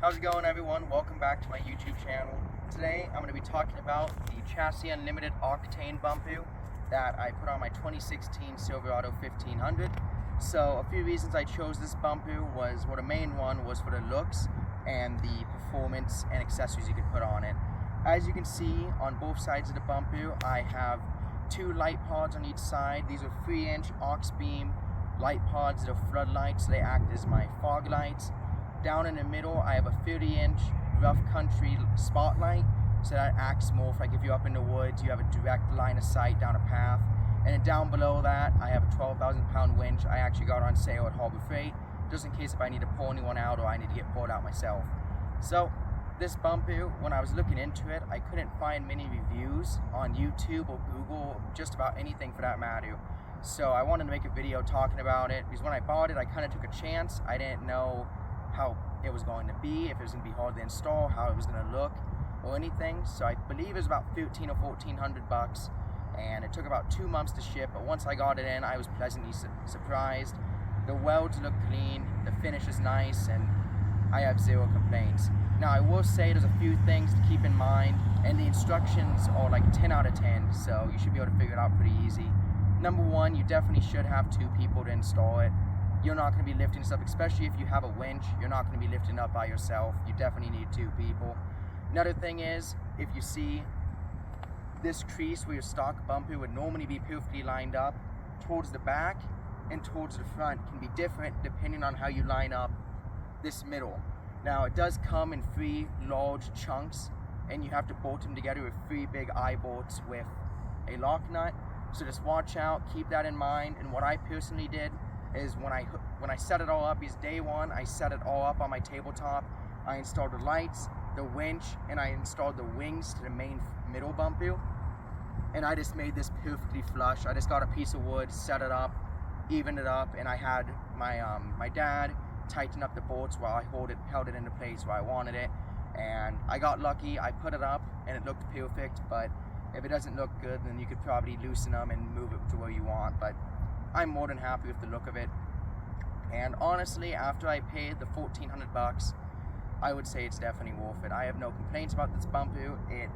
How's it going, everyone? Welcome back to my YouTube channel. Today I'm going to be talking about the Chassis Unlimited Octane bump wheel that I put on my 2016 Silverado 1500. So a few reasons I chose this bump wheel was, well, the main one was for the looks and the performance and accessories you could put on it. As you can see on both sides of the bump wheel, I have two light pods on each side. These are 3-inch aux beam light pods. They're floodlights, so they act as my fog lights. Down in the middle, I have a 30-inch rough country spotlight, so that acts more for, like, if you're up in the woods, you have a direct line of sight down a path. And then down below that, I have a 12,000-pound winch I actually got on sale at Harbor Freight, just in case if I need to pull anyone out or I need to get pulled out myself. So this bump wheel, when I was looking into it, I couldn't find many reviews on YouTube or Google, just about anything for that matter. So I wanted to make a video talking about it, because when I bought it, I kind of took a chance. I didn't know how it was going to be, if it was going to be hard to install, how it was going to look, or anything. So I believe it was about 1,500 or 1,400 bucks, and it took about 2 months to ship. But once I got it in, I was pleasantly surprised. The welds look clean, the finish is nice, and I have zero complaints. Now I will say there's a few things to keep in mind, and the instructions are like 10 out of 10, so you should be able to figure it out pretty easy. Number one, you definitely should have 2 people to install it. You're not going to be lifting this up, especially if you have a winch. You're not going to be lifting up by yourself. You definitely need 2 people. Another thing is, if you see this crease where your stock bump wheel would normally be perfectly lined up, towards the back and towards the front can be different depending on how you line up this middle. Now it does come in 3 large chunks, and you have to bolt them together with 3 big eye bolts with a lock nut. So just watch out, keep that in mind. And what I personally did is when I set it all up, because day one I set it all up on my tabletop. I installed the lights, the winch, and I installed the wings to the main middle bump wheel. And I just made this perfectly flush. I just got a piece of wood, set it up, evened it up, and I had my dad tighten up the bolts while I held it into place where I wanted it. And I got lucky. I put it up and it looked perfect. But if it doesn't look good, then you could probably loosen them and move it to where you want. But I'm more than happy with the look of it. And honestly, after I paid the 1,400 bucks, I would say it's definitely worth it. I have no complaints about this bump wheel. It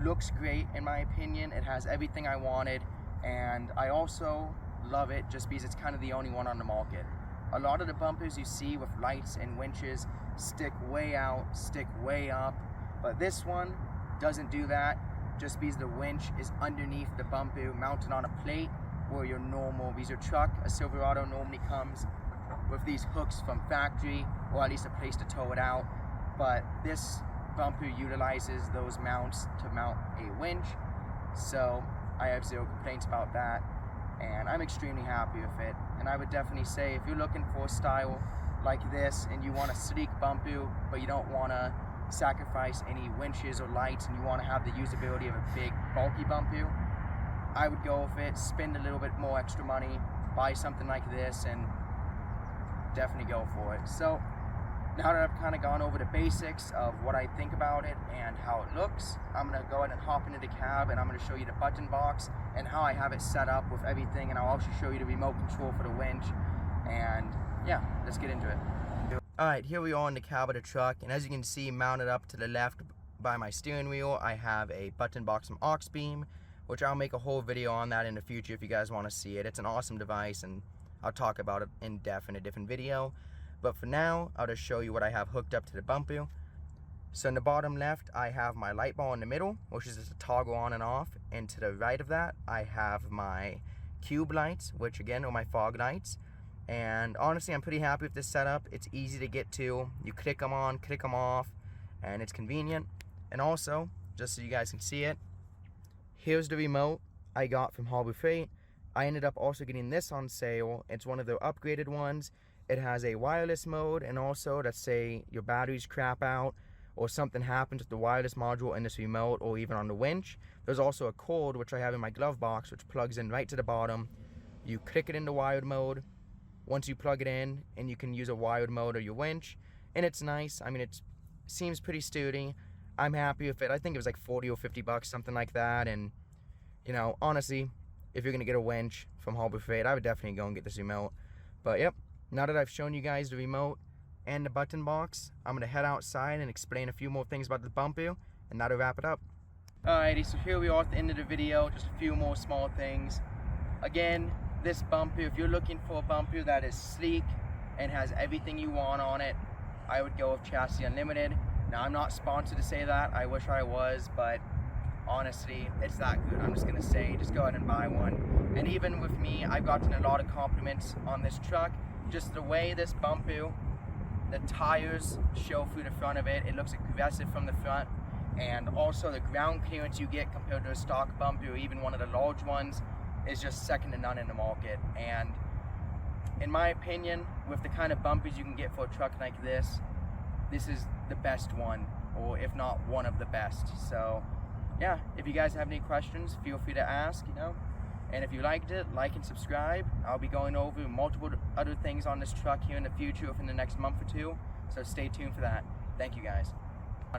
looks great in my opinion. It has everything I wanted, and I also love it just because it's kind of the only one on the market. A lot of the bumpers you see with lights and winches stick way out, stick way up, but this one doesn't do that, just because the winch is underneath the bump wheel mounted on a plate, where your normal, because your truck, a Silverado, normally comes with these hooks from factory, or at least a place to tow it out. But this bumper utilizes those mounts to mount a winch, so I have zero complaints about that, and I'm extremely happy with it. And I would definitely say, if you're looking for a style like this and you want a sleek bump wheel, but you don't want to sacrifice any winches or lights, and you want to have the usability of a big bulky bump wheel, I would go with it. Spend a little bit more extra money, buy something like this, and definitely go for it. So now that I've kind of gone over the basics of what I think about it and how it looks, I'm going to go ahead and hop into the cab, and I'm going to show you the button box and how I have it set up with everything, and I'll also show you the remote control for the winch. And yeah, let's get into it. Alright, here we are in the cab of the truck, and as you can see, mounted up to the left by my steering wheel, I have a button box from Octane, which I'll make a whole video on that in the future if you guys want to see it. It's an awesome device, and I'll talk about it in depth in a different video. But for now, I'll just show you what I have hooked up to the bump wheel. So in the bottom left, I have my light bar in the middle, which is just a toggle on and off. And to the right of that, I have my cube lights, which again are my fog lights. And honestly, I'm pretty happy with this setup. It's easy to get to. You click them on, click them off, and it's convenient. And also, just so you guys can see it, here's the remote I got from Harbor Freight. I ended up also getting this on sale. It's one of their upgraded ones. It has a wireless mode, and also, let's say your batteries crap out or something happens with the wireless module in this remote, or even on the winch, there's also a cord, which I have in my glove box, which plugs in right to the bottom. You click it into wired mode. Once you plug it in, and you can use a wired mode or your winch, and it's nice. I mean, it seems pretty sturdy. I'm happy with it. I think it was like 40 or 50 bucks, something like that. And you know, honestly, if you're gonna get a winch from Harbor Freight, I would definitely go and get this remote. But yep, now that I've shown you guys the remote and the button box, I'm going to head outside and explain a few more things about the bumpy, and that'll wrap it up. Alrighty, so here we are at the end of the video, just a few more small things. Again, this bumpy, if you're looking for a bumpy that is sleek and has everything you want on it, I would go with Chassis Unlimited. Now, I'm not sponsored to say that, I wish I was, but honestly, it's that good. I'm just gonna say, just go ahead and buy one. And even with me, I've gotten a lot of compliments on this truck. Just the way this bumpy, the tires show through the front of it, it looks aggressive from the front. And also the ground clearance you get compared to a stock bumpy or even one of the large ones is just second to none in the market. And in my opinion, with the kind of bumpies you can get for a truck like this is the best one, or if not one of the best. So yeah, if you guys have any questions, feel free to ask, and if you liked it, like and subscribe. I'll be going over multiple other things on this truck here in the future within the next month or two, so stay tuned for that. Thank you guys.